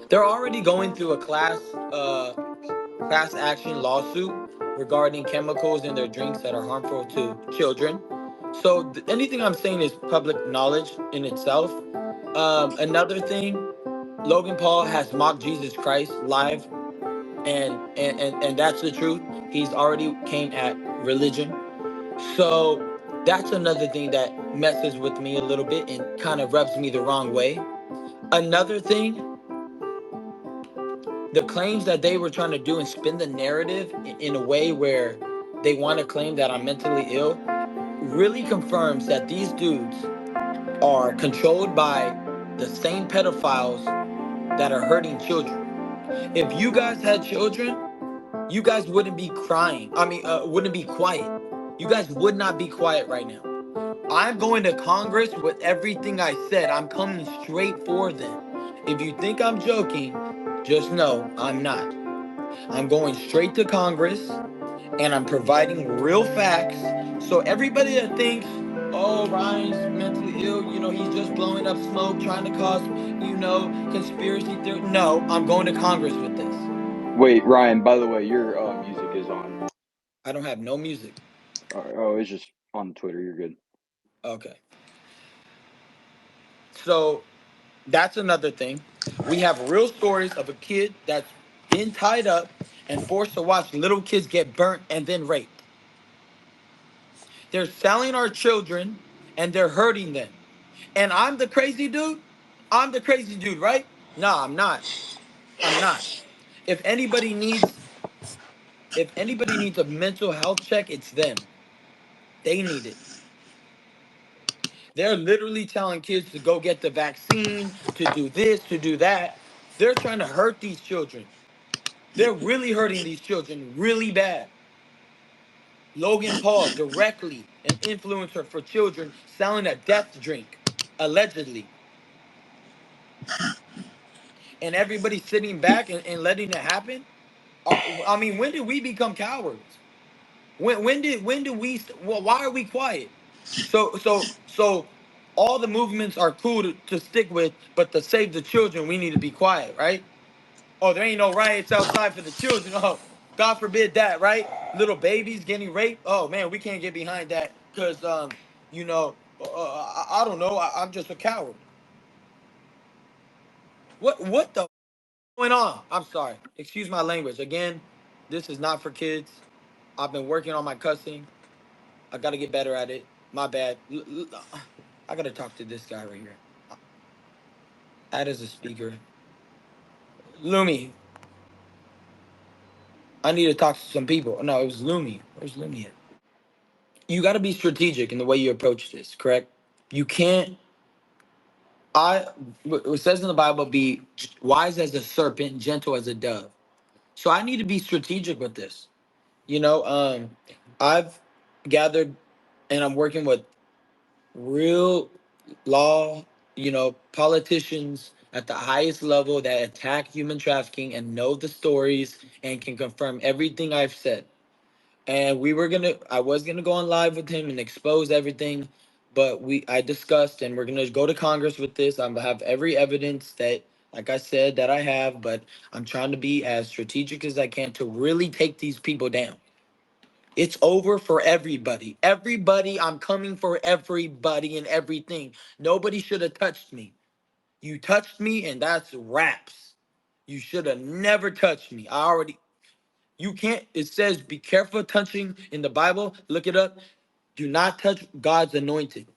They're already going through a class action lawsuit regarding chemicals in their drinks that are harmful to children. So anything I'm saying is public knowledge in itself. Another thing, Logan Paul has mocked Jesus Christ live, and that's the truth. He's already came at religion. So that's another thing that messes with me a little bit and kind of rubs me the wrong way. Another thing, the claims that they were trying to do and spin the narrative in a way where they want to claim that I'm mentally ill really confirms that these dudes are controlled by the same pedophiles that are hurting children. If you guys had children, you guys wouldn't be crying. Wouldn't be quiet. You guys would not be quiet right now. I'm going to Congress with everything I said. I'm coming straight for them. If you think I'm joking, just know I'm not. I'm going straight to Congress and I'm providing real facts. So everybody that thinks, oh, Ryan's mentally ill, he's just blowing up smoke, trying to cause, conspiracy theory. No, I'm going to Congress with this. Wait, Ryan, by the way, your music is on. I don't have no music. Oh, it's just on Twitter. You're good. Okay. So that's another thing. We have real stories of a kid that's been tied up and forced to watch little kids get burnt and then raped. They're selling our children and they're hurting them. And I'm the crazy dude? I'm the crazy dude, right? No, I'm not. I'm not. If anybody needs if anybody needs a mental health check, it's them. They need it. They're literally telling kids to go get the vaccine, to do this, to do that. They're trying to hurt these children. They're really hurting these children really bad. Logan Paul, directly an influencer for children, selling a death drink, allegedly. And everybody sitting back and letting it happen. When did we become cowards? When did we? Well, why are we quiet? So all the movements are cool to stick with, but to save the children, we need to be quiet, right? Oh, there ain't no riots outside for the children. Oh, God forbid that, right? Little babies getting raped. Oh man, we can't get behind that because I don't know. I'm just a coward. What the going on? I'm sorry. Excuse my language. Again, this is not for kids. I've been working on my cussing. I gotta get better at it. My bad. I gotta talk to this guy right here. Add as a speaker. Lumi, I need to talk to some people. No, it was Lumi. Where's Lumi at? You gotta be strategic in the way you approach this, correct? You can't. I. It says in the Bible, be wise as a serpent, gentle as a dove. So I need to be strategic with this. I've gathered, and I'm working with real law, politicians at the highest level that attack human trafficking and know the stories and can confirm everything I've said. And I was gonna go on live with him and expose everything, but I discussed and we're gonna go to Congress with this. I have every evidence that, like I said, that I have, but I'm trying to be as strategic as I can to really take these people down. It's over for everybody. Everybody, I'm coming for everybody and everything. Nobody should have touched me. You touched me, and that's raps. You should have never touched me. You can't, it says, be careful touching in the Bible. Look it up. Do not touch God's anointed.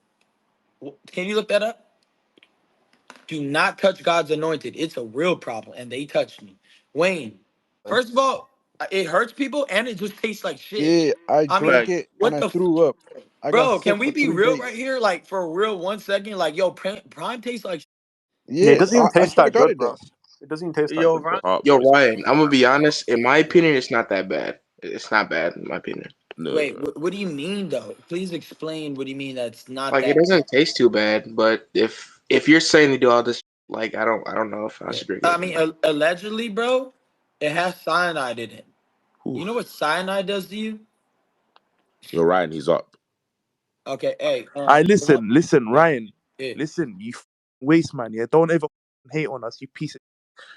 Can you look that up? Do not touch God's anointed. It's a real problem, and they touched me. Wayne, first of all, it hurts people, and it just tastes like shit. Yeah, I I drank mean, it and what I the threw up. I got Bro, can sick we for be three real right days. here? Like for real, 1 second. Like, yo, prime tastes like. Yeah, it Yeah, doesn't even I taste swear to that God good, it bro. does. It doesn't even taste that Yo, good, bro. Ryan. Yo, Ryan, I'm gonna be honest. In my opinion, it's not that bad. It's not bad in my opinion. No, Wait, what do you mean though? Please explain what do you mean that's not Like it that. doesn't taste too bad, but if you're saying to do all this, like I don't know if I Yeah. should drink I it. mean, allegedly, bro, it has cyanide in it. You know oof. what cyanide does to you? Yo, Ryan, he's up. Okay, hey, I blunt. listen, Yeah, Ryan. yeah. Listen, you waste man. Yeah, don't ever hate on us, you piece of.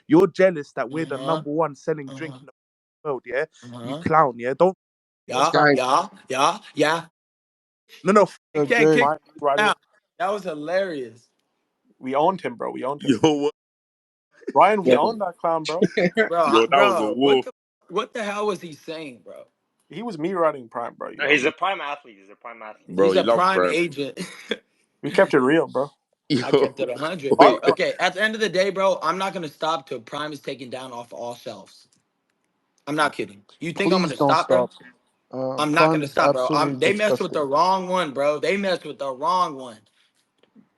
You're jealous that we're the Uh-huh. #1 selling drink Uh-huh. in the world, yeah? You Uh-huh. clown, yeah? Don't This Yeah, guy, yeah, yeah, yeah. no, You no, can't kick Agree. Ryan, right here. out. That was hilarious. We owned him, bro. We owned him. Yo, what? Ryan, we yeah. owned that clown, bro. Bro, Yo, that was a bro, wolf. what the hell was he saying, bro? He was me riding prime, bro. You No, know he's a me. prime athlete. He's a prime athlete. Bro, He's he a loves prime Prem. agent. We kept it real, bro. I Yo, kept it 100, Our bro. wait. prime, Okay, at the end of the day, bro, I'm not gonna stop till Prime is taken down off all shelves. I'm not kidding. You think I'm Please gonna don't stop, bro? stop. I'm not Prime gonna is stop, bro. absolutely They messed with the disgusting. wrong one, bro. They messed with the wrong one.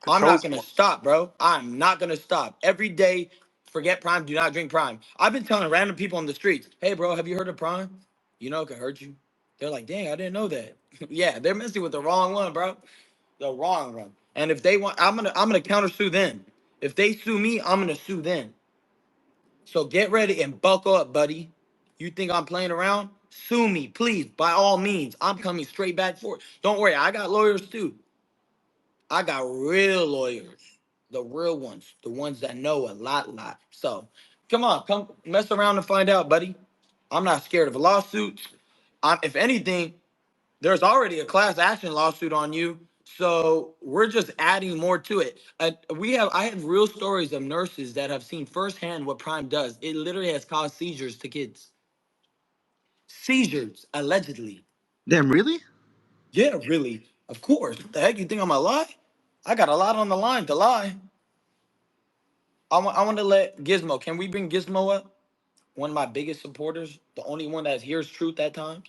the I'm not chosen gonna one. stop, bro. I'm not gonna stop. Every day, forget Prime. Do not drink Prime. I've been telling random people on the streets, "Hey, bro, have you heard of Prime? You know it could hurt you." They're like, "Dang, I didn't know that." Yeah, they're messing with the wrong one, bro. The wrong one. And if they want, I'm gonna counter sue them. If they sue me, I'm gonna sue them. So get ready and buckle up, buddy. You think I'm playing around? Sue me, please. By all means, I'm coming straight back for it. Don't worry, I got lawyers too. I got real lawyers, the real ones, the ones that know a lot. So, come on, come mess around and find out, buddy. I'm not scared of lawsuits. If anything, there's already a class action lawsuit on you, so we're just adding more to it. I have real stories of nurses that have seen firsthand what Prime does. It literally has caused seizures to kids. Seizures, allegedly. Damn, really? Yeah, really. Of course. What the heck? You think I'm gonna lie? I got a lot on the line to lie. I want to let Gizmo. Can we bring Gizmo up? One of my biggest supporters, the only one that hears truth at times.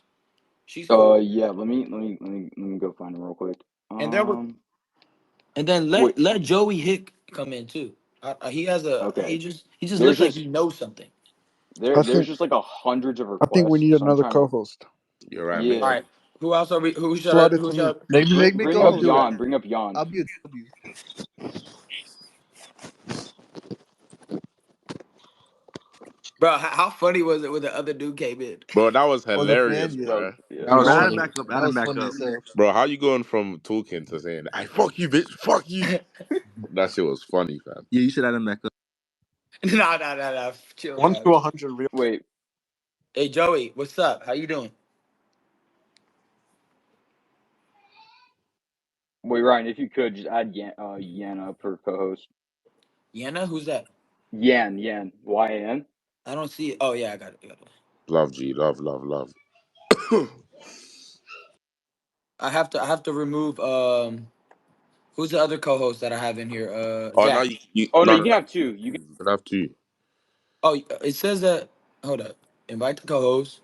She's cool. Yeah. Let me go find him real quick. And there was, Um. and then Wait. let Joey Hick come in too. He has a Okay. he just There's looks like he just knows something. I there's think just like a hundreds of I think we requests, need so I'm another trying to. co-host. You're right, All mate. Yeah. right, who else are we? Slide it Who to me. should? Make me Bring up I'll co-host, do it. man. Jan. Bring up Jan. I'll be a W. Bro, how funny was it when the other dude came in? Bro, that was Wasn't playing hilarious, yet. Bro. bro. Yeah. That Bro, was add him funny. back up. That Add him was back funny up. as hell. Bro, how you going from talking to saying, I fuck you, bitch, fuck you? That shit was funny, fam. Yeah, you should add him back up. No. Chill, 1 guys. to 100 real. Wait. Hey Joey, what's up? How you doing? Wait, Ryan. If you could just add Yan up for co-host. Yana, who's that? Yan. Yan. YN. I don't see it. Oh yeah, I got it. Love, G, love. I have to remove who's the other co-host that I have in here? Oh, no, Jack. Oh no, no, you no, can have two. You can. you can have two. Oh, it says that. Hold up. Invite the co-host.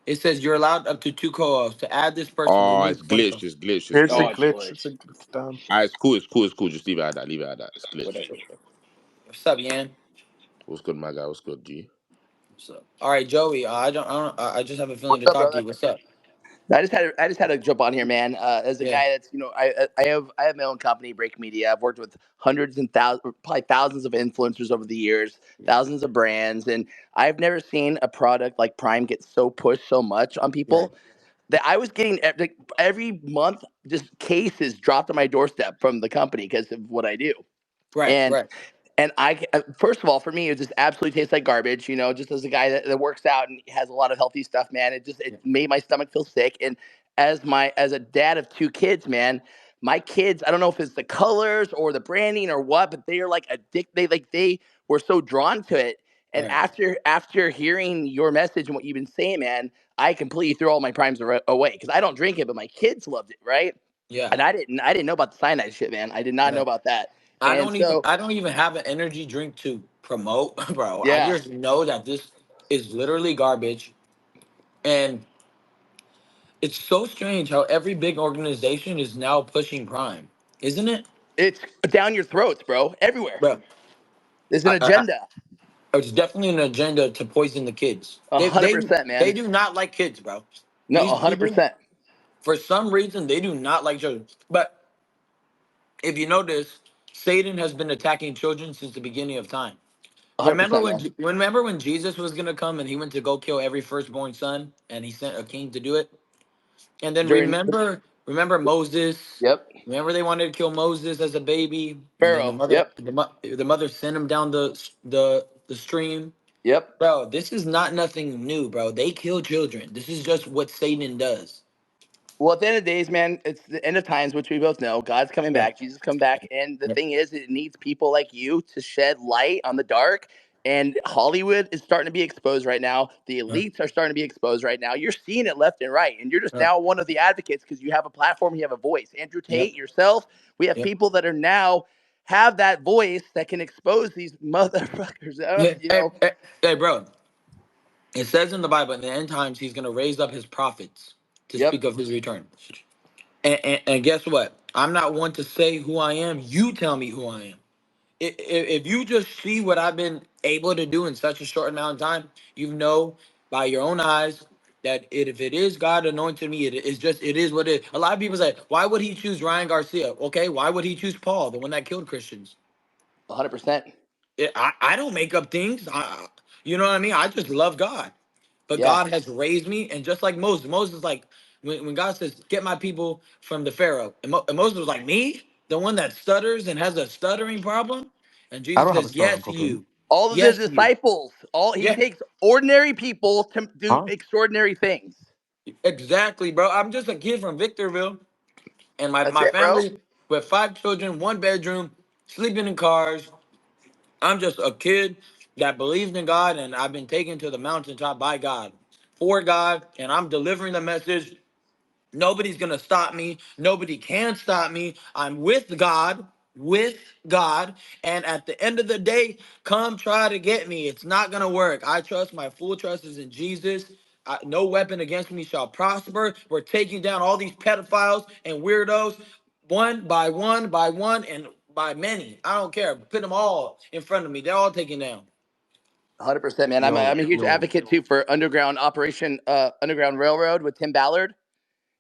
It says you're allowed up to two co-hosts. To add this person, you'll Oh, need it's one glitched, co. it's glitched, it's It's a Oh, glitched. it's glitch. glitched. It's down. It's cool, it's cool. Just leave it at that, leave it at that. It's glitched. Whatever. What's up, Yan? What's good, my guy? What's good, G? What's up? All right, Joey. I don't. I just have a feeling What's to up, talk to brother? you. What's up? I just had to jump on here, man. As a Yeah. guy that's I have my own company, Break Media. I've worked with hundreds and thousands, probably thousands of influencers over the years, thousands of brands, and I've never seen a product like Prime get so pushed so much on Right. people that I was getting every month just cases dropped on my doorstep from the company because of what I do. Right. And Right. first of all, for me, it just absolutely tastes like garbage. Just as a guy that works out and has a lot of healthy stuff, man, it Yeah. made my stomach feel sick. And as a dad of two kids, man, my kids, I don't know if it's the colors or the branding or what, but they are like addicted. They were so drawn to it. And Right. after hearing your message and what you've been saying, man, I completely threw all my primes away because I don't drink it, but my kids loved it, right? Yeah. And I didn't know about the cyanide shit, man. I did not know Right. about that. And so, I don't even have an energy drink to promote, bro. I yeah. just know that this is literally garbage, and it's so strange how every big organization is now pushing Prime, isn't it, It's down your throats, bro. Everywhere. bro? There's an I agenda. it's definitely an agenda to poison the kids. A hundred percent, They man. do not like kids, bro. No, These a hundred people, percent. for some reason, they do not like children. But if you notice, Satan has been attacking children since the beginning of time. A hundred percent, man. Remember when Jesus was gonna come and he went to go kill every firstborn son and he sent a king to do it? And then During the remember Moses. Yep. Remember they wanted to kill Moses as a baby, and then Pharaoh. Yep. the mother sent him down the the stream. Yep. Bro, this is not nothing new, bro. They kill children. This is just what Satan does. Well, at the end of the days, man, it's the end of times, which we both know. God's coming Yeah. back. Jesus coming back. And the Yep. thing is, it needs people like you to shed light on the dark. And Hollywood is starting to be exposed right now. The Yep. elites are starting to be exposed right now. You're seeing it left and right. And you're just Yep. now one of the advocates because you have a platform, you have a voice. Andrew Yep. Tate, yourself, we have Yep. people that are now have that voice that can expose these motherfuckers. Yeah. Hey, bro. It says in the Bible, in the end times, he's going to raise up his prophets to Yep, speak of his return. And guess what? I'm not one to say who I am. You tell me who I am. If you just see what I've been able to do in such a short amount of time, you know by your own eyes that if it is God anointed me, it is what it is. A lot of people say, why would he choose Ryan Garcia? Okay, why would he choose Paul, the one that killed Christians? 100%. I don't make up things. You know what I mean? I just love God. But Yeah, God has raised me, and just like Moses like when God says, "Get my people from the Pharaoh," and Moses was like, "Me, the one that stutters and has a stuttering problem," and I Jesus don't have a says, starting "Yes, problem. you, all of the yes, you, disciples, all he yeah, takes ordinary people to do Huh? extraordinary things. exactly, bro." I'm just a kid from Victorville, and my That's my it, bro. family with 5 children, 1 bedroom, sleeping in cars. I'm just a kid that believes in God, and I've been taken to the mountaintop by God, for God, and I'm delivering the message. Nobody's gonna stop me. Nobody can stop me. I'm with God. And at the end of the day, come try to get me. It's not gonna work. I trust, my full trust is in Jesus. No weapon against me shall prosper. We're taking down all these pedophiles and weirdos, one by one, and by many. I don't care. Put them all in front of me. They're all taken down. 100%, man. I'm Yo, a huge yo. advocate too for Underground Railroad with Tim Ballard,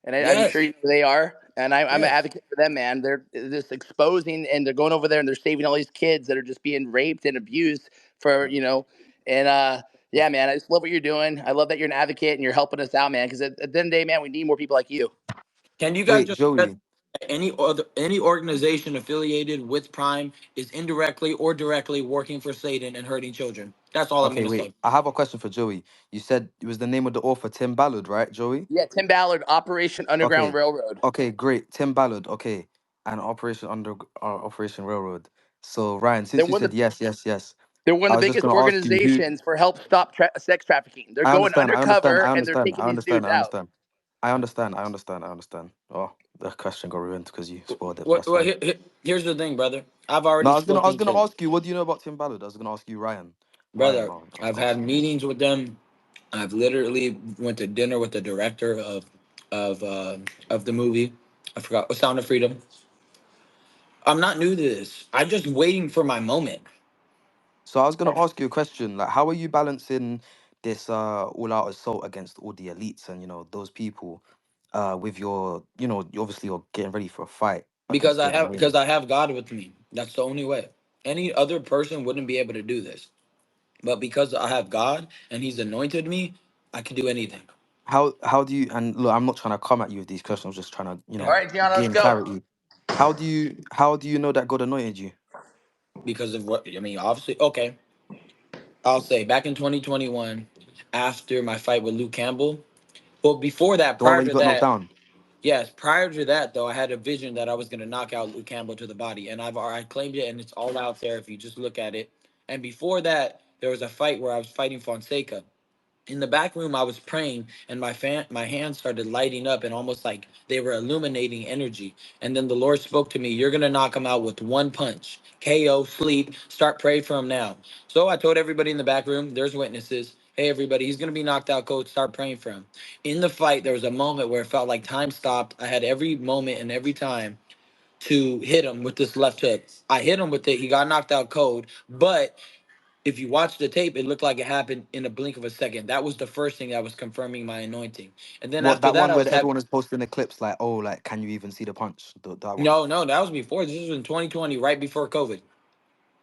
and I'm sure Yes, you know who they are. And I'm an yes. advocate for them, man. They're just exposing, and they're going over there and they're saving all these kids that are just being raped and abused for And yeah, man, I just love what you're doing. I love that you're an advocate and you're helping us out, man. Because at the end of the day, man, we need more people like you. Can you guys Wait, just spread Joey. any organization affiliated with Prime is indirectly or directly working for Satan and hurting children? That's all I'm Okay, gonna wait. say. I have a question for Joey. You said it was the name of the author, Tim Ballard, right, Joey? Yeah, Tim Ballard, Operation Underground Okay. Railroad. Okay, great. Tim Ballard. Okay, and Operation Railroad. So Ryan, They're since you one of said the yes, yes, yes, they're one I of the was just biggest gonna ask you who. organizations for help stop sex trafficking. They're I going understand. I understand. undercover I and they're understand. taking I these understand. dudes I out. understand. I understand. I understand. I understand. Oh, the question got ruined because you spoiled it. But Well, that's fine. here's the thing, brother. I've No, already I was spoken gonna to ask you. What do you know about Tim Ballard? I was gonna ask you, Ryan. Ryan, brother. no, I was I've gonna ask had you. meetings with them. I've literally went to dinner with the director of uh, of the movie. I forgot. Sound of Freedom. I'm not new to this. I'm just waiting for my moment. So I was gonna ask you a question. Like, how are you balancing this all-out assault against all the elites and those people, with your you obviously you're getting ready for a fight against Jordan Wayne. Because I have God with me. That's the only way. Any other person wouldn't be able to do this. But because I have God and He's anointed me, I can do anything. How do you, and look, I'm not trying to come at you with these questions. I'm just trying to All Yeah. right, Gianna, let's gain go. clarity. How do you know that God anointed you? Because of what I mean, obviously, okay. I'll say back in 2021, after my fight with Luke Campbell. Well, before that, The one prior where you to got knocked that, down. yes, prior to that though, I had a vision that I was gonna knock out Luke Campbell to the body, and I claimed it, and it's all out there if you just look at it. And before that, there was a fight where I was fighting Fonseca. In the back room I was praying, and my hands started lighting up and almost like they were illuminating energy. And then the Lord spoke to me, you're gonna knock him out with one punch. KO, sleep, start praying for him now. So I told everybody in the back room, there's witnesses, hey everybody, he's gonna be knocked out, coach, start praying for him. In the fight there was a moment where it felt like time stopped. I had every moment and every time to hit him with this left hook. I hit him with it, he got knocked out cold. But if you watch the tape, it looked like it happened in a blink of a second. That was the first thing that was confirming my anointing. And then What, after that that, one I where was having everyone is posting the clips like, oh, like, can you even see the punch? That one. no, that was before. This was in 2020, right before COVID.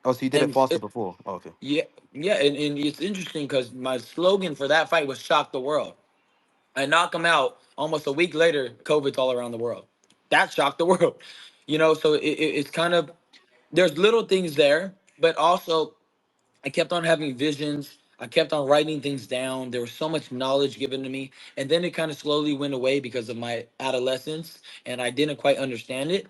Oh, so you did it And faster before. Oh, okay. yeah, yeah, and it's interesting because my slogan for that fight was "Shock the World." I knock him out. Almost a week later, COVID's all around the world. That shocked the world. So it's kind of there's little things there, but also I kept on having visions. I kept on writing things down. There was so much knowledge given to me. And then it kind of slowly went away because of my adolescence and I didn't quite understand it.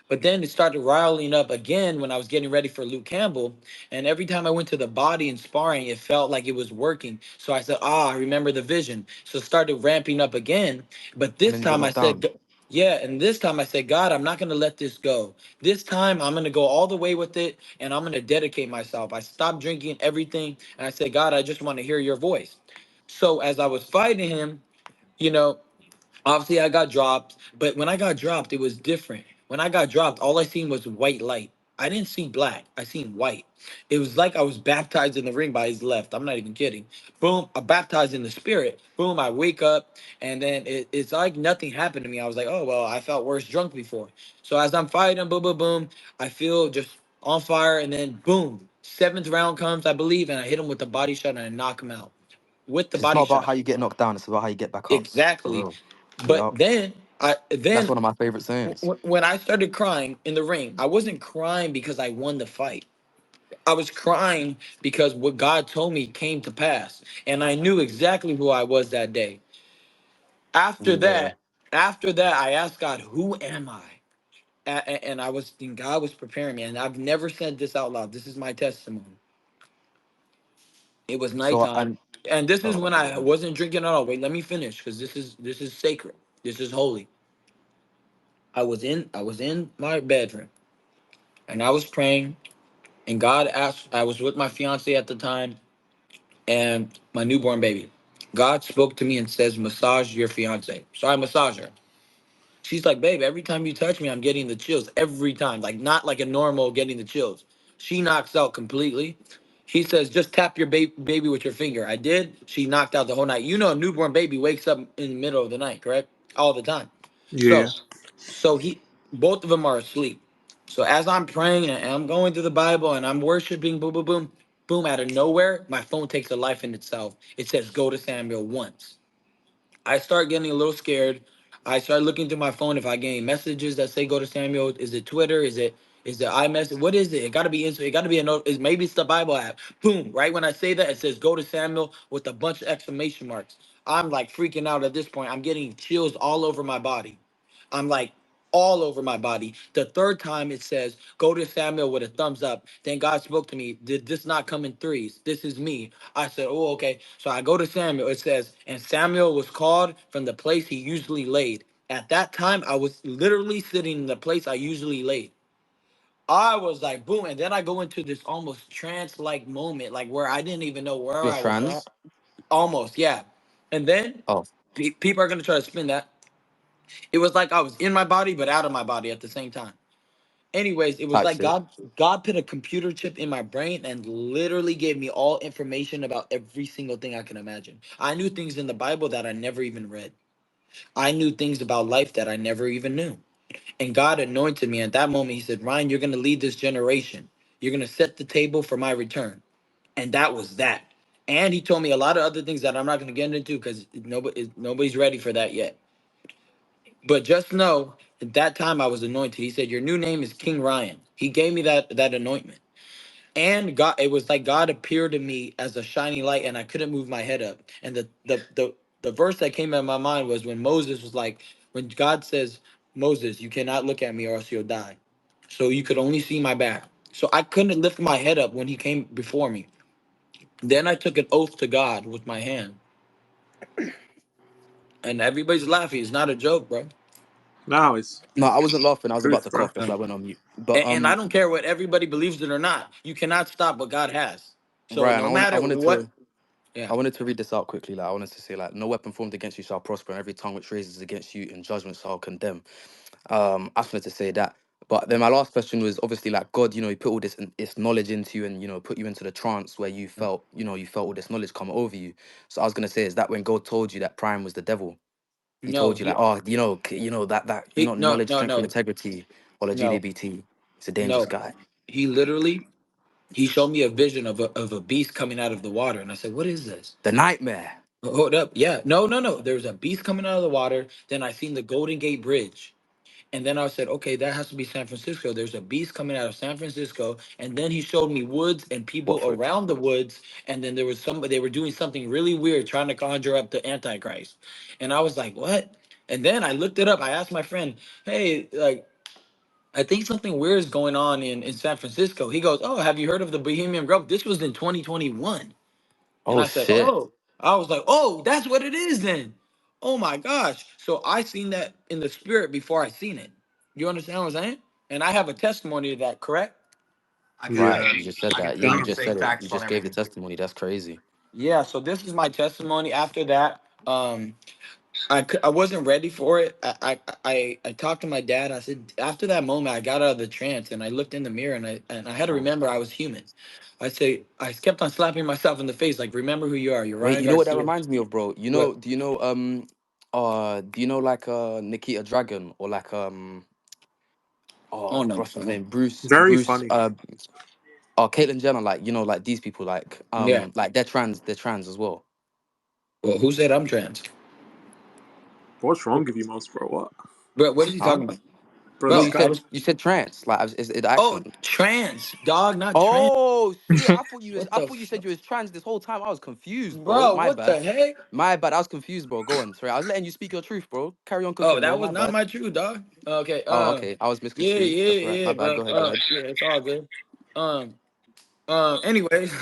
But then it started riling up again when I was getting ready for Luke Campbell. And every time I went to the body and sparring, it felt like it was working. So I said, I remember the vision. So it started ramping up again. But And this then you got time I knocked said, down. yeah. And this time I said, God, I'm not going to let this go. This time I'm going to go all the way with it and I'm going to dedicate myself. I stopped drinking everything. And I said, God, I just want to hear your voice. So as I was fighting him, you know, obviously, I got dropped, but when I got dropped, it was different. When I got dropped, all I seen was white light. I didn't see black. I seen white. It was like I was baptized in the ring by his left. I'm not even kidding. Boom, I baptized in the spirit. Boom, I wake up, and then it's like nothing happened to me. I was like, oh well, I felt worse drunk before. So as I'm fighting, boom, boom, boom, I feel just on fire, and then boom, seventh round comes, I believe, and I hit him with the body shot and I knock him out with the 'Cause it's not body about shot. how you get knocked down; it's about how you get back up. For Exactly. real. But Yeah, then I that's then one of my favorite sayings. when I started crying in the ring, I wasn't crying because I won the fight. I was crying because what God told me came to pass, and I knew exactly who I was that day. After Yeah. that, after that, I asked God, "Who am I?" And I was, and God was preparing me, and I've never said this out loud. This is my testimony. It was So nighttime, and and this is oh, when I wasn't drinking at all. Wait, let me finish, because this is sacred. This is holy. I was in my bedroom and I was praying and God asked. I was with my fiance at the time and my newborn baby. God spoke to me and says, massage your fiance. So I massage her. She's like, babe, every time you touch me, I'm getting the chills. Every time. Like not like a normal getting the chills. She knocks out completely. He says, just tap your baby with your finger. I did. She knocked out the whole night. You know, a newborn baby wakes up in the middle of the night, correct? All the time. Yeah. So he, both of them are asleep. So as I'm praying and I'm going through the Bible and I'm worshiping, boom, boom, boom, boom, out of nowhere, my phone takes a life in itself. It says go to Samuel once. I start getting a little scared. I start looking through my phone if I get any messages that say go to Samuel. Is it Twitter? Is it iMessage? What is it? It gotta be It gotta be a note. Maybe it's the Bible app. Boom! Right when I say that, it says go to Samuel with a bunch of exclamation marks. I'm like freaking out at this point. I'm getting chills all over my body. I'm like all over my body. The third time it says, go to Samuel with a thumbs up. Then God spoke to me. Did this not come in threes? This is me. I said, oh, okay. So I go to Samuel. It says, and Samuel was called from the place he usually laid. At that time, I was literally sitting in the place I usually laid. I was like, boom. And then I go into this almost trance like moment, like where I didn't even know where you're I was at. trans. Almost, yeah. And then Oh, people are going to try to spin that. It was like I was in my body, but out of my body at the same time. Anyways, it was type like shit. God put a computer chip in my brain and literally gave me all information about every single thing I can imagine. I knew things in the Bible that I never even read. I knew things about life that I never even knew. And God anointed me at that moment. He said, Ryan, you're going to lead this generation. You're going to set the table for my return. And that was that. And he told me a lot of other things that I'm not going to get into because nobody's ready for that yet. But just know at that time I was anointed. He said, your new name is King Ryan. He gave me that anointment. And God, it was like God appeared to me as a shining light, and I couldn't move my head up. And the verse that came in my mind was when Moses was like, when God says, Moses, you cannot look at me or else you'll die. So you could only see my back. So I couldn't lift my head up when he came before me. Then I took an oath to God with my hand. And everybody's laughing. It's not a joke, bro. No, it's No, I wasn't laughing. I was about truth, to bro. cough. That's why I went on mute. But And I don't care what everybody believes it or not. You cannot stop what God has. So Ryan, no I matter wanted what, to yeah. I wanted to read this out quickly. Like I wanted to say, like, no weapon formed against you shall prosper, and every tongue which raises against you in judgment shall condemn. I just wanted to say that. But then my last question was obviously like God, He put all this knowledge into you, and put you into the trance where you felt all this knowledge come over you. So I was gonna say, is that when God told you that Prime was the devil? He No, told you like, oh, that no, knowledge, no, strength, and no, integrity, or the no, GDBT. It's a dangerous no. guy. He literally he showed me a vision of a beast coming out of the water, and I said, "What is this?" The nightmare. Hold up, yeah, no, no, no. There's a beast coming out of the water. Then I seen the Golden Gate Bridge, And then I said, okay, that has to be San Francisco. There's a beast coming out of San Francisco. And then he showed me woods and people Watford. around the woods. And then there was they were doing something really weird, trying to conjure up the Antichrist. And I was like, what? And then I looked it up. I asked my friend, hey, like, I think something weird is going on in San Francisco. He goes, oh, have you heard of the Bohemian Grove? This was in 2021. And Oh I said, shit. oh, I was like, oh, that's what it is then. Oh my gosh. So I seen that in the spirit before I seen it. You understand what I'm saying? And I have a testimony to that, correct? I could Right. Yeah. You just said I could that. Yeah, you speak just say said it. facts You on just gave the everything. testimony. That's crazy. Yeah, so this is my testimony. After that, I wasn't ready for it. I talked to my dad. I said after that moment, I got out of the trance and I looked in the mirror and I had to remember I was human. I kept on slapping myself in the face like remember who you are. You're Wait, Ryan you know what that Garcia. reminds me of, bro? What? Do you know like Nikita Dragon or like Oh no. what's his name? Bruce Very Bruce funny. Caitlyn Jenner, like like these people Yeah. like they're trans as well. Well, who said I'm trans? What's wrong with you, most bro? What? Bro, what is he Huh? talking about? Bro, No, this Bro, guy. you said trans, like is it the oh, accent? trans, dog, not trans. Oh shit! What I the thought you said fuck? you was trans this whole time. I was confused, bro. Bro, My what bad. the heck? My bad. I was confused, bro. Go on. Sorry, I was letting you speak your truth, bro. Carry on Oh, cooking, bro. that was My not bad. my truth, dog. Okay, Oh, okay. I was yeah, misconstrued. yeah, That's right. yeah, My bad. bro. Go ahead. Go ahead. Yeah, it's all good. Um, anyways,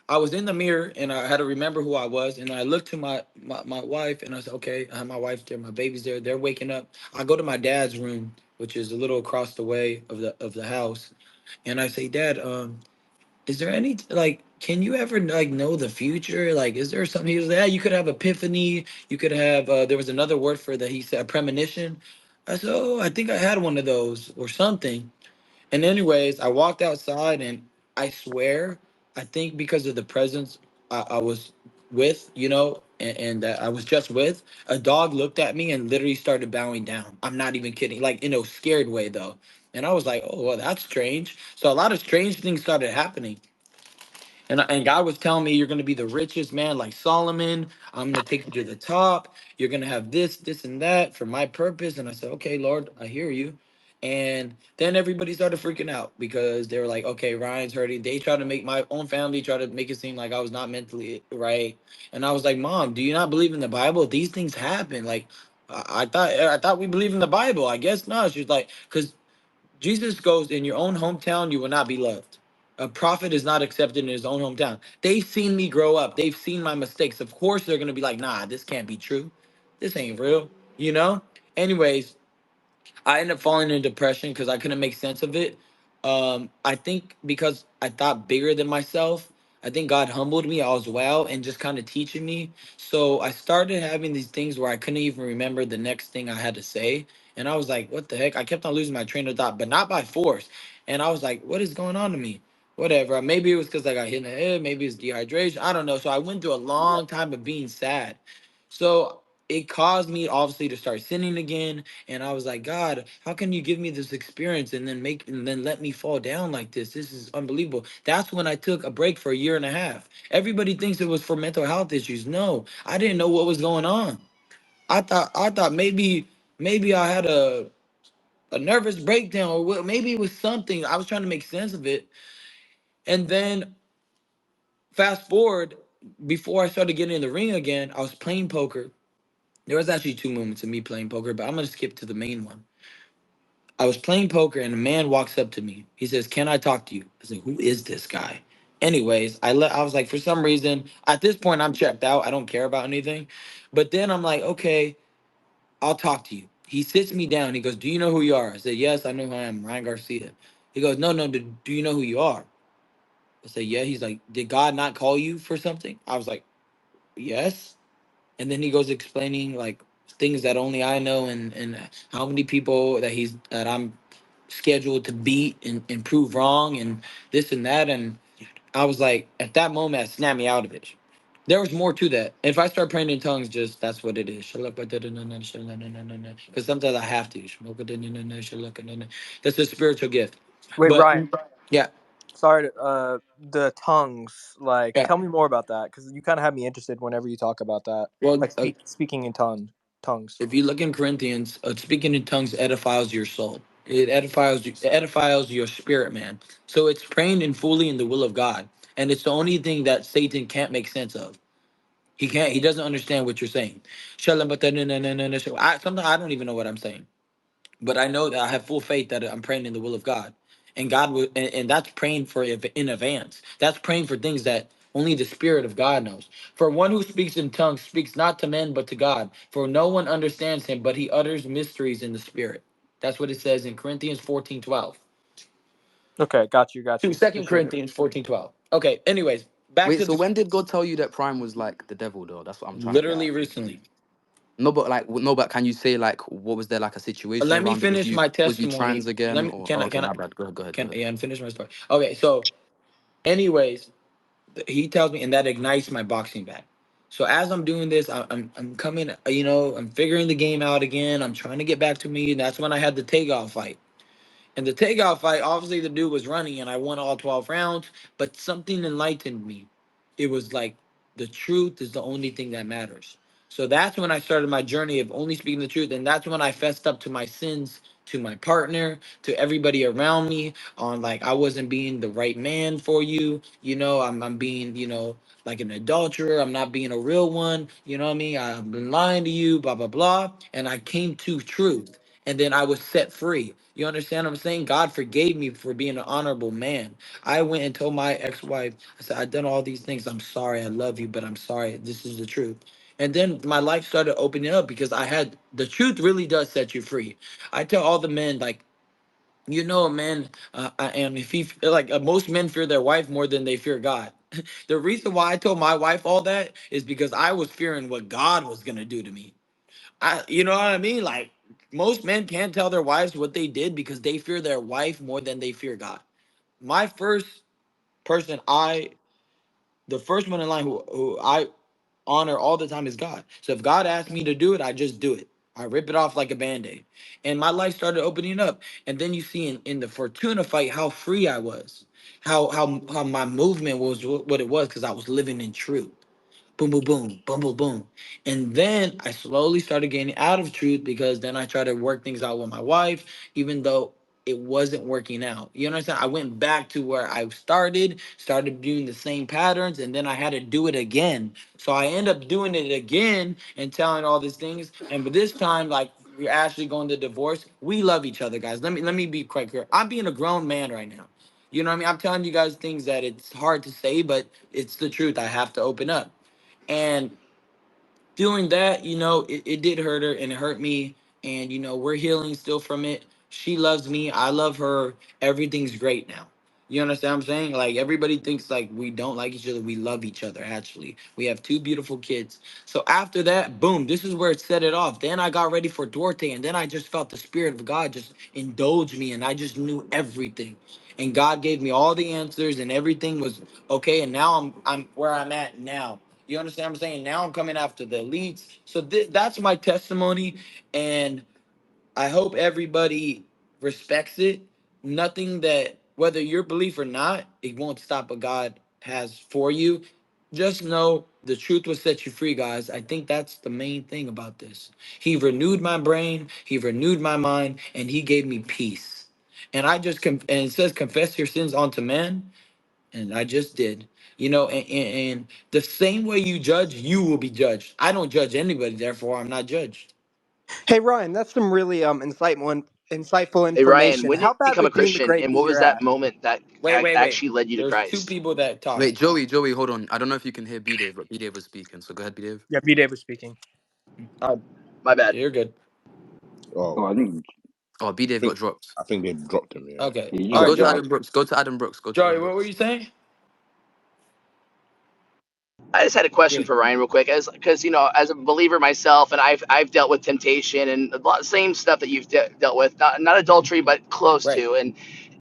I was in the mirror and I had to remember who I was, and I looked to my wife and I said, okay, I have my wife there, my baby's there, they're waking up. I go to my dad's room, which is a little across the way of the house, and I say, Dad, is there any like can you ever like know the future, like is there something? He was like, yeah, you could have epiphany, you could have there was another word for that, he said a premonition. I said, oh, I think I had one of those or something. And anyways, I walked outside and I swear, I think because of the presence I was with, and that I was just with, a dog looked at me and literally started bowing down. I'm not even kidding, like in a scared way though. And I was like, oh, well, that's strange. So a lot of strange things started happening. And God was telling me you're gonna be the richest man like Solomon. I'm gonna take you to the top. You're gonna have this, this, and that for my purpose. And I said, okay, Lord, I hear you. And then everybody started freaking out because they were like, okay, Ryan's hurting. They tried to make my own family try to make it seem like I was not mentally right. And I was like, Mom, do you not believe in the Bible? These things happen. Like I thought we believe in the Bible. I guess not. She's like, because Jesus goes, in your own hometown, you will not be loved. A prophet is not accepted in his own hometown. They've seen me grow up. They've seen my mistakes. Of course, they're going to be like, nah, this can't be true. This ain't real, you know? Anyways, I ended up falling into depression because I couldn't make sense of it. I think because I thought bigger than myself. I think God humbled me as well and just kind of teaching me. So I started having these things where I couldn't even remember the next thing I had to say. And I was like, what the heck? I kept on losing my train of thought, but not by force. And I was like, what is going on to me? Whatever. Maybe it was because I got hit in the head. Maybe it's dehydration. I don't know. So I went through a long time of being sad. So it caused me obviously to start sinning again. And I was like, God, how can you give me this experience and then let me fall down like this? This is unbelievable. That's when I took a break for a year and a half. Everybody thinks it was for mental health issues. No, I didn't know what was going on. I thought maybe I had a nervous breakdown or maybe it was something. I was trying to make sense of it. And then fast forward, before I started getting in the ring again, I was playing poker. There was actually two moments of me playing poker, but I'm gonna skip to the main one. I was playing poker and a man walks up to me. He says, "Can I talk to you?" I said, "Who is this guy?" Anyways, I was like, for some reason, at this point, I'm checked out. I don't care about anything. But then I'm like, okay, I'll talk to you. He sits me down. He goes, "Do you know who you are?" I said, "Yes, I know who I am, Ryan Garcia." He goes, "No, no, do you know who you are?" I said, "Yeah." He's like, "Did God not call you for something?" I was like, "Yes." And then he goes explaining like things that only I know, and how many people that I'm scheduled to beat and prove wrong and this and that. And I was like, at that moment, it snapped me out of it. There was more to that. If I start praying in tongues, just that's what it is. Because sometimes I have to. That's a spiritual gift. Wait, But Ryan. yeah, Sorry to, the tongues. Like, yeah. tell me more about that because you kind of have me interested whenever you talk about that. Well, Like, speaking in tongues. tongues? If you look in Corinthians, speaking in tongues edifies your soul. It edifies your spirit, man. So it's praying in fully in the will of God, and it's the only thing that Satan can't make sense of. He can't. He doesn't understand what you're saying. Sometimes I don't even know what I'm saying, but I know that I have full faith that I'm praying in the will of God, and God will, and that's praying for in advance. That's praying for things that only the Spirit of God knows. For one who speaks in tongues speaks not to men but to God, for no one understands him, but he utters mysteries in the Spirit. That's what it says in Corinthians 14:12. Okay, got you, got To you. Second Appreciate it. Corinthians 14:12. Okay. Anyways, back Wait, to so the when did God tell you that Prime was like the devil, though? That's what I'm trying to get literally at. recently. No, but like, no, but can you say like, what was there like a situation Let me around it? finish my Was you trans testimony. Let again, me or can oh, I okay, can I my bad. Go ahead, go ahead, go can ahead. yeah, and finish my story. Okay, so anyways, he tells me, and that ignites my boxing back. So as I'm doing this, I'm coming, I'm figuring the game out again. I'm trying to get back to me, and that's when I had the takeoff fight. In the takeoff fight, obviously the dude was running and I won all 12 rounds, but something enlightened me. It was like the truth is the only thing that matters. So that's when I started my journey of only speaking the truth. And that's when I fessed up to my sins, to my partner, to everybody around me on like I wasn't being the right man for you. I'm being, like an adulterer. I'm not being a real one. You know what I mean? I've been lying to you, blah, blah, blah. And I came to truth and then I was set free. You understand what I'm saying? God forgave me for being an honorable man. I went and told my ex-wife, I said, I've done all these things. I'm sorry. I love you, but I'm sorry. This is the truth. And then my life started opening up because I had the truth really does set you free. I tell all the men, like, a man, and if he, like, most men fear their wife more than they fear God. The reason why I told my wife all that is because I was fearing what God was going to do to me. You know what I mean? Like most men can't tell their wives what they did because they fear their wife more than they fear God. My first person, the first one in line who I honor all the time is God. So if God asked me to do it, I just do it. I rip it off like a band-aid. And my life started opening up. And then you see in the Fortuna fight how free I was. How my movement was what it was because I was living in truth. Boom, boom, boom, boom, boom, boom. And then I slowly started getting out of truth because then I tried to work things out with my wife, even though it wasn't working out. You understand? I went back to where I started doing the same patterns, and then I had to do it again. So I end up doing it again and telling all these things. And but this time, like we're actually going to divorce. We love each other, guys. Let me be quite clear. I'm being a grown man right now. You know what I mean? I'm telling you guys things that it's hard to say, but it's the truth. I have to open up. And doing that, it did hurt her and it hurt me. And, we're healing still from it. She loves me. I love her. Everything's great now. You understand what I'm saying? Like everybody thinks like we don't like each other. We love each other, actually. We have two beautiful kids. So after that, boom, this is where it set it off. Then I got ready for Duarte, and then I just felt the spirit of God just indulge me, and I just knew everything. And God gave me all the answers, and everything was okay. And now I'm where I'm at now. You understand what I'm saying? Now I'm coming after the elites. So that's my testimony, and I hope everybody respects it. Nothing that, whether your belief or not, it won't stop what God has for you. Just know the truth will set you free, guys. I think that's the main thing about this. He renewed my brain, He renewed my mind, and He gave me peace. And and it says, confess your sins unto men, and I just did. And the same way you judge, you will be judged. I don't judge anybody, therefore I'm not judged. Hey Ryan, that's some really insightful Hey Ryan, information. when did How you bad become a would being the Christian, great and beat what was your that ass? moment that Wait. actually led you to There's two Christ? people that Wait, talking. Joey, hold on. I don't know if you can hear B Dave, but B Dave was speaking. So go ahead, B Dave. Yeah, B Dave was speaking. Uh, My bad. you're good. Oh, Oh, I think Oh, B Dave got dropped. I think they dropped him. Yeah. Okay. he All So right, got go to Joey. Adam dropped. Brooks. Go to Adam Brooks. Go to Joey, Adam what were Brooks. you saying? I just had a question Yeah. for Ryan real quick, as because as a believer myself, and I've dealt with temptation and a lot same stuff that you've dealt with, not adultery, but close Right. to,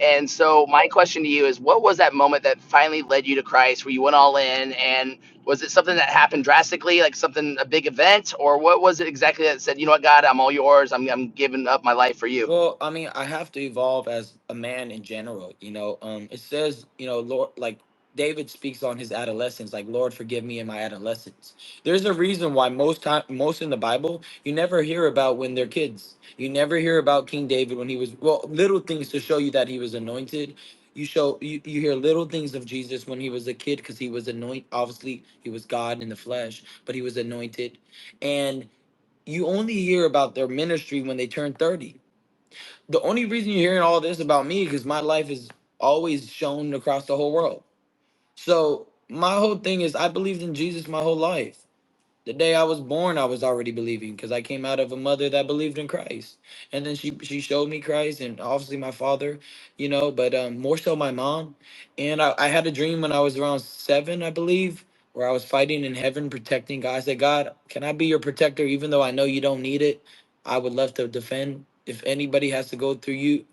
and so my question to you is, what was that moment that finally led you to Christ, where you went all in, and was it something that happened drastically, like something a big event, or what was it exactly that said, you know what, God, I'm all yours, I'm giving up my life for you? Well, I mean, I have to evolve as a man in general. It says, Lord, like David speaks on his adolescence, like, Lord, forgive me in my adolescence. There's a reason why most in the Bible, you never hear about when they're kids. You never hear about King David when he was, well, little things to show you that he was anointed. You hear little things of Jesus when he was a kid because he was anointed. Obviously, he was God in the flesh, but he was anointed. And you only hear about their ministry when they turn 30. The only reason you're hearing all this about me because my life is always shown across the whole world. So my whole thing is I believed in Jesus my whole life. The day I was born, I was already believing because I came out of a mother that believed in Christ, and then she showed me Christ, and obviously my father, but more so my mom. And I had a dream when I was around 7, I believe, where I was fighting in heaven, protecting God. I said, God, can I be your protector, even though I know you don't need it? I would love to defend. If anybody has to go through you,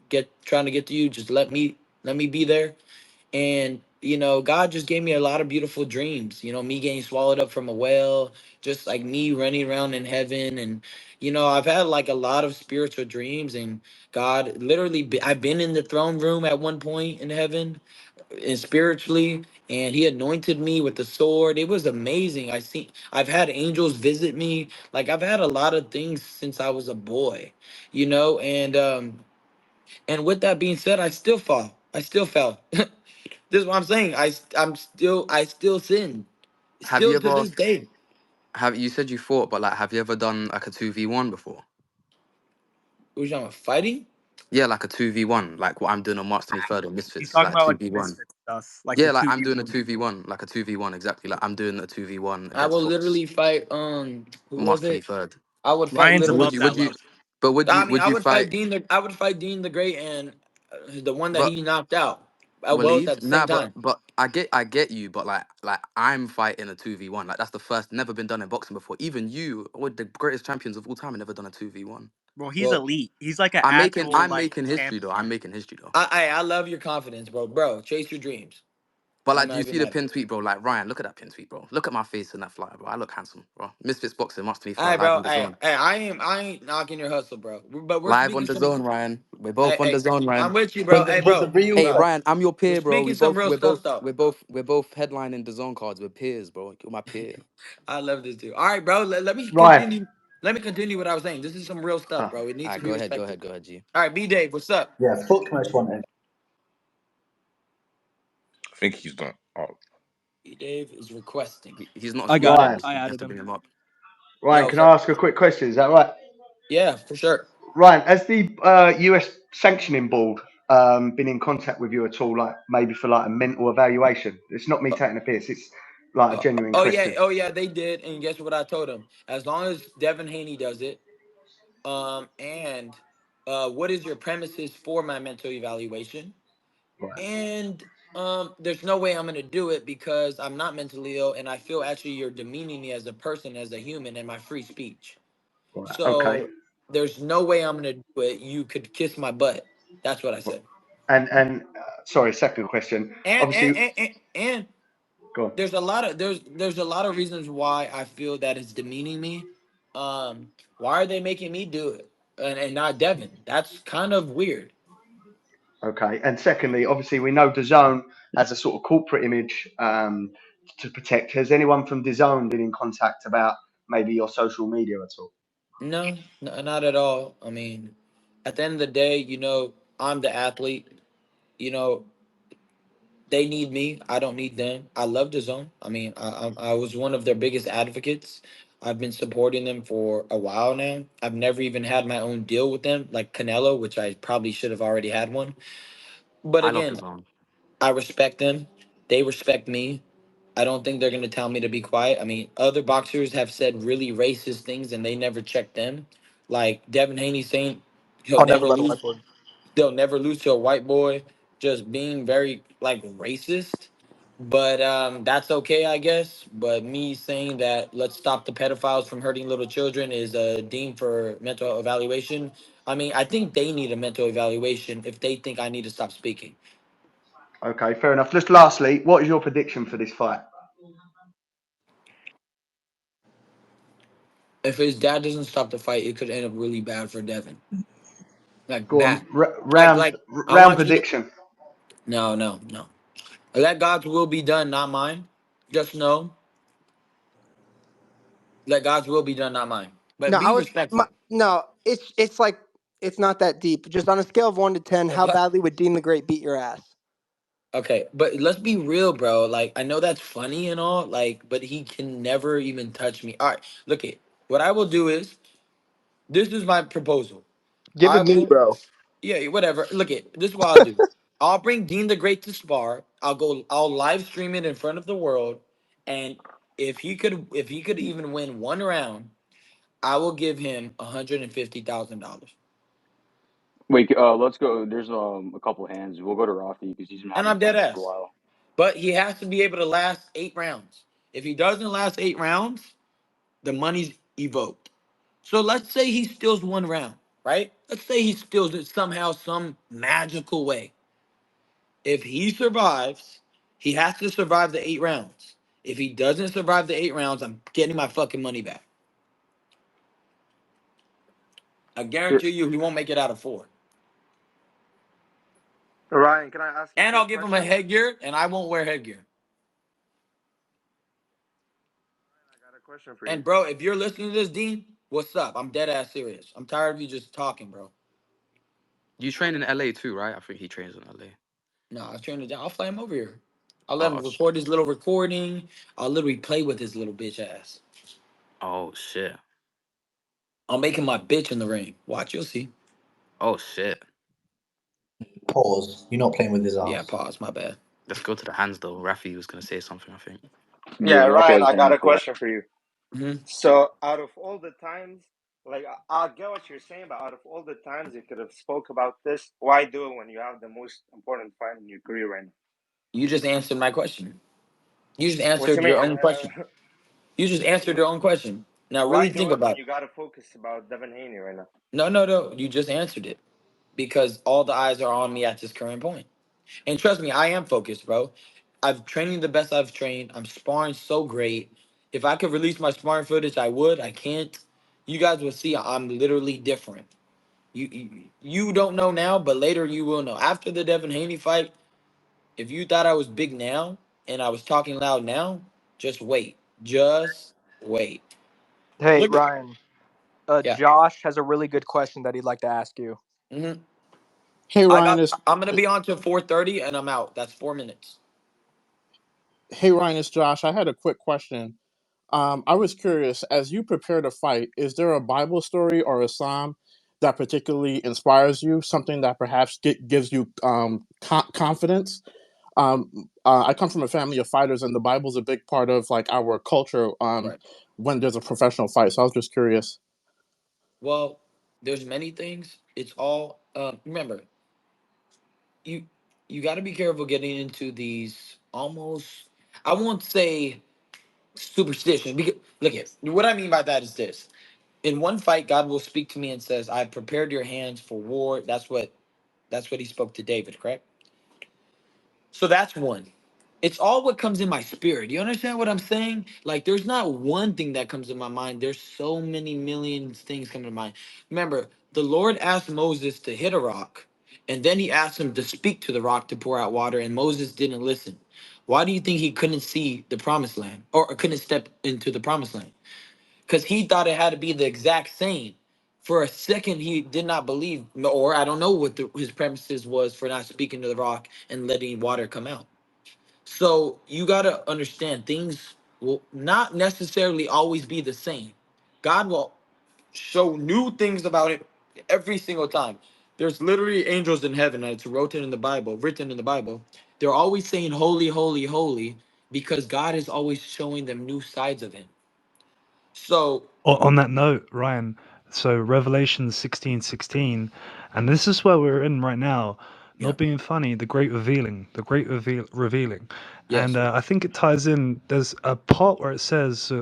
trying to get to you, just let me be there. And God just gave me a lot of beautiful dreams, me getting swallowed up from a whale, just like me running around in heaven. And I've had like a lot of spiritual dreams, and God literally I've been in the throne room at one point in heaven and spiritually, and he anointed me with the sword. It was amazing. I've had angels visit me. Like, I've had a lot of things since I was a boy, and with that being said, I still fell. This is what I'm saying. I still sin. Have you Still to ever this day. have you said you fought, but like, have you ever done like a 2v1 before? What you talking about? Fighting? Yeah, like a 2v1, like what I'm doing on March 23rd on He's Misfits, talking like a about like 2v1. misfit stuff, like the Yeah, like two I'm v doing a one. 2v1, like a 2v1 exactly. Like I'm doing a 2v1 I against will Fox literally fight who on March was it? 23rd. I would fight Ryan's But would literally. above you that would you level. but would I you mean, would you fight I would fight Dean the Great and the one that but he knocked out. Both at Waleed? the same Nah, time. but I get you, but like I'm fighting a 2v1. Like that's the first never been done in boxing before. Even you, or the greatest champions of all time, have never done a 2v1. Bro, he's Well, elite. He's like an I'm making actual I'm like making history though. champion. I'm making history though. I love your confidence, bro. Bro, chase your dreams. But I'm like, do not you even see the mad. pin tweet, bro? Like Ryan, look at that pin tweet, bro. Look at my face in that flyer, bro. I look handsome, bro. Misfits boxing, March All 23rd, right, live bro. on the Hey, zone. hey, I ain't knocking your hustle, bro. But we're Live speaking on the some. zone, Ryan. We're Hey, both on the hey, zone, I'm Ryan. with you, bro. But Hey, the bro. real Hey Bro, Ryan, I'm your we're peer, bro. speaking some real stuff, though. We're both headlining the zone cards. We're peers, bro. You're my peer. I love this dude. All right, bro. Let me right. continue. Let me continue what I was saying. This is some real stuff, Huh. bro. It needs to Alright, be go respected. ahead, G. All right, B Dave, what's up? Yeah, fuck most wanted. I think he's done. Oh, B Dave is requesting. He's not I got speaking. it. Ryan, You I have added to him. bring him up. Ryan, Yo, can so I ask a quick question? Is that right? yeah, for sure. Ryan, has the US sanctioning board been in contact with you at all, like maybe for like a mental evaluation? It's not me Uh, taking a piss. It's like a genuine question. oh yeah, they did. And guess what I told him? As long as Devin Haney does it, and what is your premises for my mental evaluation? Right, And there's no way I'm gonna do it because I'm not mentally ill, and I feel actually you're demeaning me as a person, as a human, and my free speech. right, okay. So there's no way I'm gonna do it. You could kiss my butt. That's what I said. And sorry, second question. And Obviously, and go on. there's a lot of reasons why I feel that it's demeaning me. Why are they making me do it and not Devin? That's kind of weird. Okay. And secondly, obviously, we know DAZN has a sort of corporate image to protect. Has anyone from DAZN been in contact about maybe your social media at all? No, not at all. I mean, at the end of the day, I'm the athlete. You know, they need me. I don't need them. I love the zone. I mean, I was one of their biggest advocates. I've been supporting them for a while now. I've never even had my own deal with them, like Canelo, which I probably should have already had one. But I love the again, zone. I respect them. They respect me. I don't think they're gonna tell me to be quiet. I mean, other boxers have said really racist things and they never checked them. Like Devin Haney saying he'll I'll never never let a lose whiteboard. they'll never lose to a white boy, just being very like racist. But that's okay, I guess. But me saying that let's stop the pedophiles from hurting little children is deemed for mental evaluation. I mean, I think they need a mental evaluation if they think I need to stop speaking. Okay, fair enough. Just lastly, what is your prediction for this fight? If his dad doesn't stop the fight, it could end up really bad for Devin. Like Go bad. on, Like round like I round want you to prediction. no. Let God's will be done, not mine. Just know, let God's will be done, not mine. But No, be respectful. no. It's like it's not that deep. Just on a scale of 1 to 10, how What? badly would Dean the Great beat your ass? Okay, but let's be real, bro. Like, I know that's funny and all, like, but he can never even touch me. All right, look it. What I will do is, this is my proposal. Give I it me, will, bro. yeah, whatever. Look it. This is what I'll do. I'll bring Dean the Great to spar. I'll live stream it in front of the world, and if he could even win one round, I will give him $150,000. Wait, let's go. There's a couple hands. We'll go to Rafi because he's been And having I'm dead fun for a ass. while. But he has to be able to last 8 rounds. If he doesn't last 8 rounds, the money's evoked. So let's say he steals one round, right? Let's say he steals it somehow, some magical way. If he survives, he has to survive the 8 rounds. If he doesn't survive the 8 rounds, I'm getting my fucking money back. I Sure. guarantee you he won't make it out of four. Ryan, can I ask you a And I'll quick give him a question? headgear, and I won't wear headgear. I got a question for you. And bro, if you're listening to this, Dean, what's up? I'm dead ass serious. I'm tired of you just talking, bro. You train in LA too, right? I think he trains in LA. No, I'll turn it down. I'll fly him over here. I'll let Oh, him record his little recording. I'll literally play with his little bitch ass. oh shit. I'll make him my bitch in the ring. Watch, you'll see. Oh shit. Pause. You're not playing with his Yeah, ass. pause. My bad. Let's go to the hands though. Rafi was gonna say something, I think. Yeah, Yeah, Rafi Ryan, has his I got hand a up for that. question for you. Hmm. So, out of all the times, like I get what you're saying, but out of all the times you could have spoke about this, why do it when you have the most important fight in your career right now? You just answered my question. You just What you answered your mean? own question. You just answered your own question. Now Why really do think it when about it. you got to focus about Devin Haney right now? No, no, no. You just answered it. Because all the eyes are on me at this current point. And trust me, I am focused, bro. I've training the best I've trained. I'm sparring so great. If I could release my sparring footage, I would. I can't. You guys will see I'm literally different. You don't know now, but later you will know. After the Devin Haney fight, if you thought I was big now and I was talking loud now, just wait. Just wait. Hey, Look at, Ryan. yeah. Josh has a really good question that he'd like to ask you. Hmm. Hey Ryan, it's I'm gonna be on till 4:30 and I'm out. That's 4 minutes. hey Ryan, it's Josh. I had a quick question. I was curious, as you prepare to fight, is there a Bible story or a psalm that particularly inspires you? Something that perhaps gives you confidence? I come from a family of fighters, and the Bible's a big part of like our culture. Right. When there's a professional fight, so I was just curious. Well, there's many things. It's all remember, you you got to be careful getting into these almost, I won't say superstition, because look at what I mean by that is this. In one fight, God will speak to me and says, I prepared your hands for war. That's what he spoke to David, correct? So that's one. It's all what comes in my spirit. You understand what I'm saying? Like, there's not one thing that comes in my mind. There's so many millions things coming to mind. Remember, the Lord asked Moses to hit a rock, and then he asked him to speak to the rock to pour out water, and Moses didn't listen. Why do you think he couldn't see the promised land or couldn't step into the promised land? Because he thought it had to be the exact same. For a second, he did not believe, or I don't know what his premises was for not speaking to the rock and letting water come out. So you got to understand things will not necessarily always be the same. God will show new things about it every single time. There's literally angels in heaven, and it's written in the Bible. They're always saying, Holy, holy, holy, because God is always showing them new sides of him. So, On that note, Ryan, so Revelation 16:16, and this is where we're in right now, yeah, not being funny, the great revealing. And yes, I think it ties in, there's a part where it says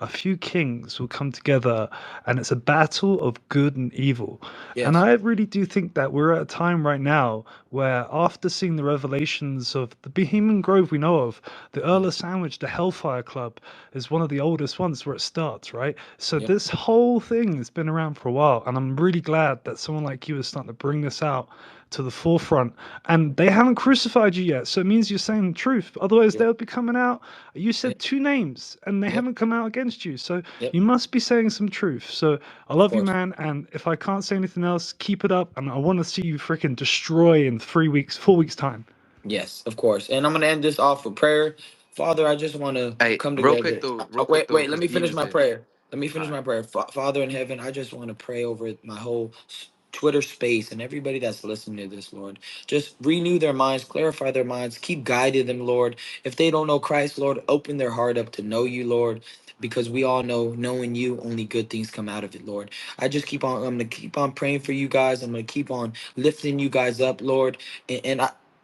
a few kings will come together and it's a battle of good and evil. And yes, I really do think that we're at a time right now where after seeing the revelations of the Bohemian Grove we know of, the Earl of Sandwich, the Hellfire Club is one of the oldest ones where it starts, right? So yep, this whole thing has been around for a while, and I'm really glad that someone like you is starting to bring this out to the forefront, and they haven't crucified you yet. So it means you're saying the truth. Otherwise, Yep. they would be coming out. You Yep. said two names, and they Yep. haven't come out against you. So Yep. you must be saying some truth. So I Of love you, course. man. And if I can't say anything else, keep it up. And I want to see you freaking destroy in 3 weeks, 4 weeks time. Yes, of course. And I'm gonna end this off with prayer. Father, I just want to Hey, come together. real quick Wait, though, wait. Let because me finish Demon's my here. prayer. Let me finish All right. my prayer. Father in heaven, I just want to pray over my whole Twitter space and everybody that's listening to this, Lord. Just renew their minds, clarify their minds, keep guiding them, Lord. If they don't know Christ, Lord, open their heart up to know you, Lord. Because we all know, knowing you, only good things come out of it, Lord. I just keep on. I'm gonna keep on praying for you guys. I'm gonna keep on lifting you guys up, Lord. And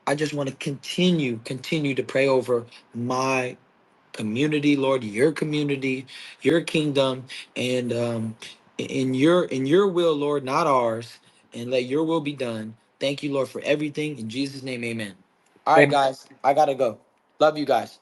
I just want to continue to pray over my community, Lord, your community, your kingdom, and in your will, Lord, not ours, and let your will be done. Thank you, Lord, for everything. In Jesus' name, amen. All right, Amen. guys, I gotta go. Love you guys.